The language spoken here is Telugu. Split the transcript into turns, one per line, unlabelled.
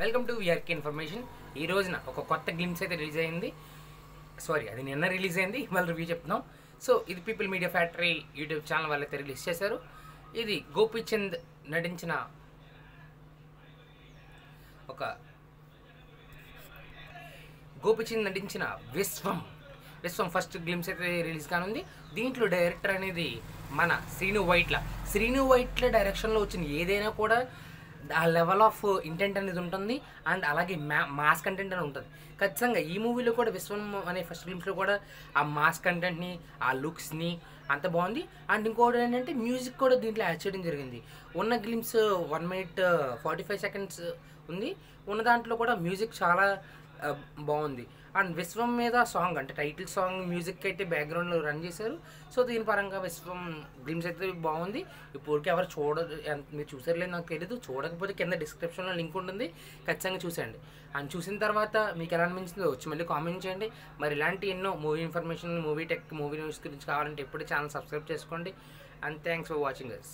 Welcome to VRK information. ఈ రోజున ఒక కొత్త గ్లిమ్స్ అయితే రిలీజ్ అయింది. సారీ, అది నిన్న రిలీజ్ అయింది, మళ్ళీ రివ్యూ చెప్తున్నాం. సో ఇది people media factory YouTube channel వాళ్ళైతే రిలీజ్ చేశారు. ఇది గోపీచంద్ నటించిన విశ్వం ఫస్ట్ గ్లిమ్స్ అయితే రిలీజ్ కానుంది. దీంట్లో డైరెక్టర్ అనేది మన శ్రీను వైట్ల డైరెక్షన్లో వచ్చిన ఏదైనా కూడా ఆ లెవెల్ ఆఫ్ ఇంటెంట్ అనేది ఉంటుంది. అండ్ అలాగే మాస్ కంటెంట్ అని ఉంటుంది. ఖచ్చితంగా ఈ మూవీలో కూడా విశ్వం అనే ఫస్ట్ గ్లిమ్స్లో కూడా ఆ మాస్ కంటెంట్ని, ఆ లుక్స్ని అంత బాగుంది. అండ్ ఇంకోటి ఏంటంటే మ్యూజిక్ కూడా దీంట్లో యాడ్ చేయడం జరిగింది. ఉన్న గ్లిమ్స్ 1 minute 45 seconds ఉంది. ఉన్న దాంట్లో కూడా మ్యూజిక్ చాలా బాగుంది. అండ్ విశ్వం మీద సాంగ్ అంటే టైటిల్ సాంగ్ మ్యూజిక్ అయితే బ్యాక్గ్రౌండ్లో రన్ చేశారు. సో దీని పరంగా విశ్వం గ్లిమ్స్ అయితే బాగుంది. ఇప్పటికి ఎవరు మీరు చూసారులేదు నాకు తెలీదు. చూడకపోతే కింద డిస్క్రిప్షన్లో లింక్ ఉంటుంది, ఖచ్చితంగా చూసేయండి. అండ్ చూసిన తర్వాత మీకు ఎలా అనిపించిందో వచ్చి మళ్ళీ కామెంట్ చేయండి. మరి ఇలాంటి ఎన్నో movie information, movie tech, movie news గురించి కావాలంటే ఎప్పుడు ఛానల్ సబ్స్క్రైబ్ చేసుకోండి. And thanks for watching us.